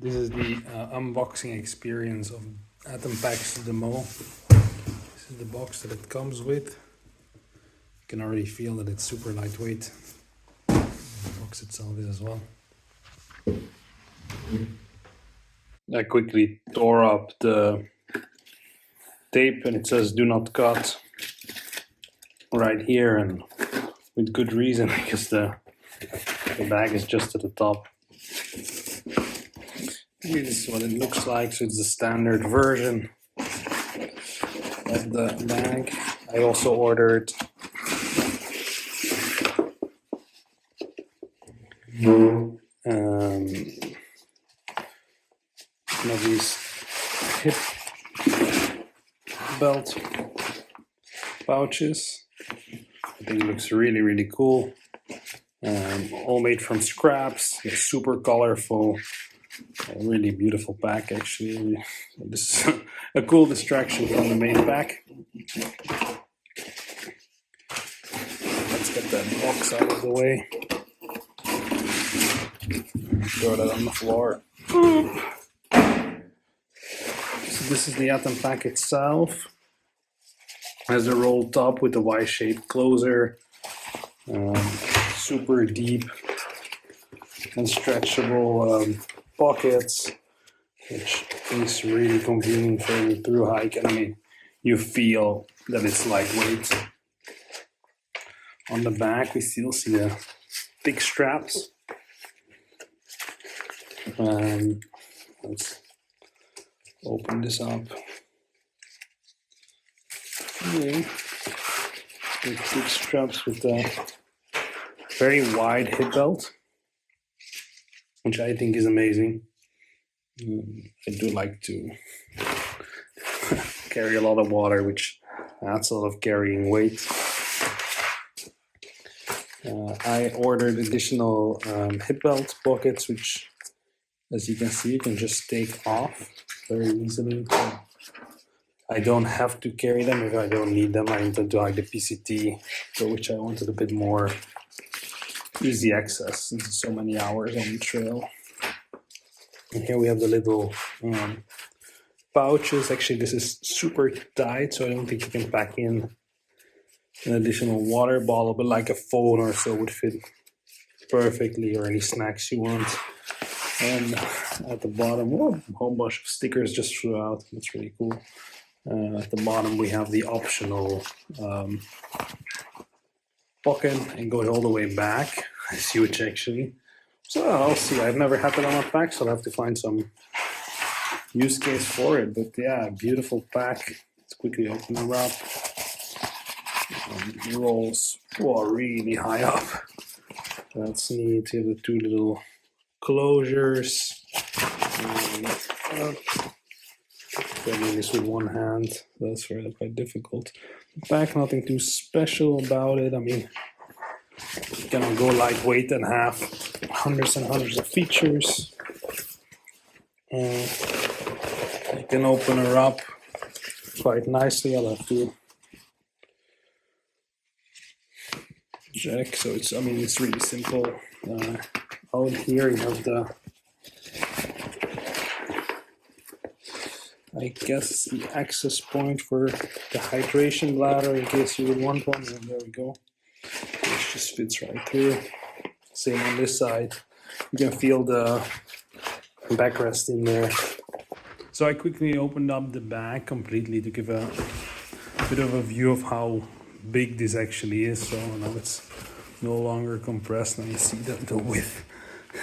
This is the unboxing experience of Atom Packs Demo. This is the box that it comes with. You can already feel that it's super lightweight. The box itself is as well. I quickly tore up the tape and it says do not cut right here, and with good reason because the bag is just at the top. This is what it looks like. So it's the standard version of the bag. I also ordered one of these hip belt pouches. I think it looks really cool. All made from scraps. They're super colorful. A really beautiful pack, actually. This is a cool distraction from the main pack. Let's get that box out of the way. Throw that on the floor. So this is the Atom pack itself. It has a roll top with a Y-shaped closer. Super deep and stretchable pockets, which is really convenient for the through hike. And I mean, you feel that it's lightweight. On the back, we still see the thick straps. Let's open this up. Okay. The thick straps with the very wide hip belt, which I think is amazing. I do like to carry a lot of water, which adds a lot of carrying weight. I ordered additional hip belt pockets, which, as you can see, you can just take off very easily. I don't have to carry them if I don't need them. I intend to hike the PCT, for which I wanted a bit more easy access since so many hours on the trail. And here we have the little pouches. Actually, this is super tight, so I don't think you can pack in an additional water bottle, but like a phone or so would fit perfectly, or any snacks you want. And at the bottom, a whole bunch of stickers just throughout. That's really cool. At the bottom, we have the optional pocket, and goes all the way back. It's huge, actually. So I'll see. I've never had it on a pack, so I'll have to find some use case for it. But yeah, beautiful pack. Let's quickly open it up. It rolls really high up. That's neat. You have the two little closures. Doing this with one hand, that's really quite difficult. The pack, nothing too special about it. I mean, you cannot go lightweight and have hundreds and hundreds of features. You can open her up quite nicely. I'll have to check. So it's really simple. Out here you have the, I guess, the access point for the hydration bladder in case you would want one. And there we go. It just fits right through. Same on this side. You can feel the backrest in there. So I quickly opened up the bag completely to give a bit of a view of how big this actually is. So now it's no longer compressed. Now you see the width,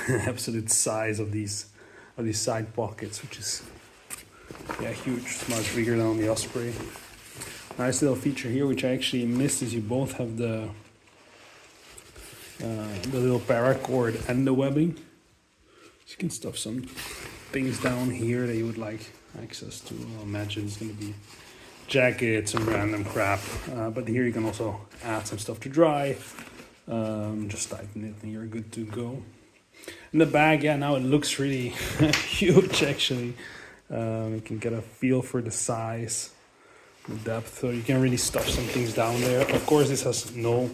absolute size of these side pockets, which is huge. It's much bigger than on the Osprey. Nice little feature here, which I actually missed, is you both have the little paracord and the webbing. So you can stuff some things down here that you would like access to. I'll imagine it's going to be jackets and random crap. But here you can also add some stuff to dry. Just tighten it and you're good to go. And the bag, now it looks really huge, actually. You can get a feel for the size, the depth, so you can really stuff some things down there. Of course, this has no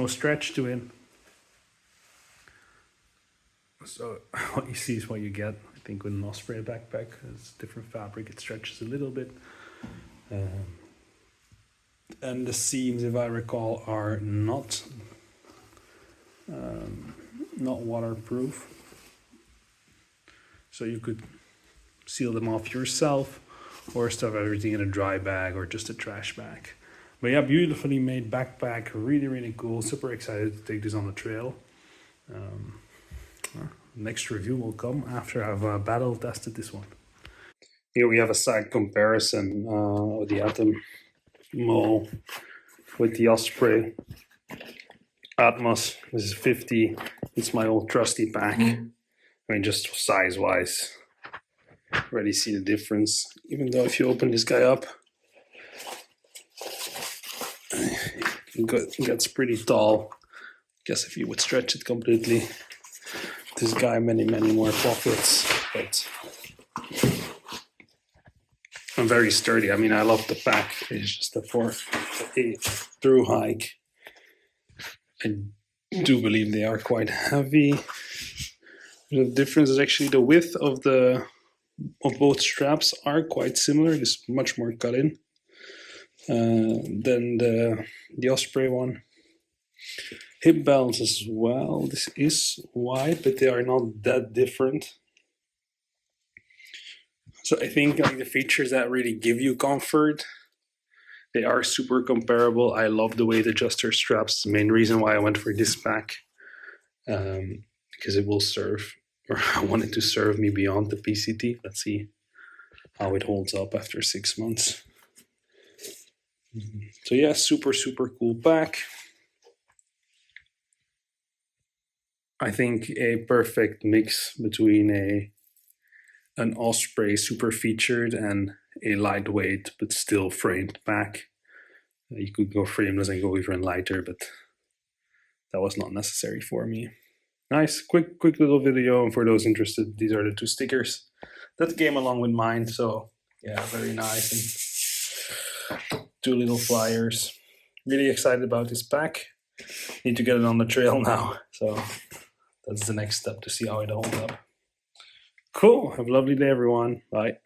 stretch to it. So what you see is what you get. I think with an Osprey backpack, it's different fabric. It stretches a little bit. And the seams, if I recall, are not waterproof. So you could seal them off yourself or stuff everything in a dry bag or just a trash bag. But yeah, beautifully made backpack, really, really cool. Super excited to take this on the trail. Next review will come after I've battle tested this one. Here we have a side comparison of the Atom Mole with the Osprey Atmos. This is 50. It's my old trusty pack. I mean, just size-wise, already see the difference. Even though if you open this guy up, it gets pretty tall. I guess if you would stretch it completely, this guy many more pockets, but I'm very sturdy. I mean, I love the pack. It's just that for a through hike, I do believe they are quite heavy. The difference is actually the width of both straps are quite similar. This is much more cut in than the Osprey one. Hip belts as well. This is wide, but they are not that different. So I think like the features that really give you comfort, they are super comparable. I love the way it adjusts their straps. The main reason why I went for this pack, because it will serve, or I want it to serve me beyond the PCT. Let's see how it holds up after 6 months. So yeah, super cool pack. I think a perfect mix between an Osprey super featured and a lightweight but still framed pack. You could go frameless and go even lighter, but that was not necessary for me. Nice, quick little video. And for those interested, these are the 2 stickers that came along with mine. So yeah, very nice. And 2 little flyers. Really excited about this pack. Need to get it on the trail now. So that's the next step to see how it holds up. Cool. Have a lovely day, everyone. Bye.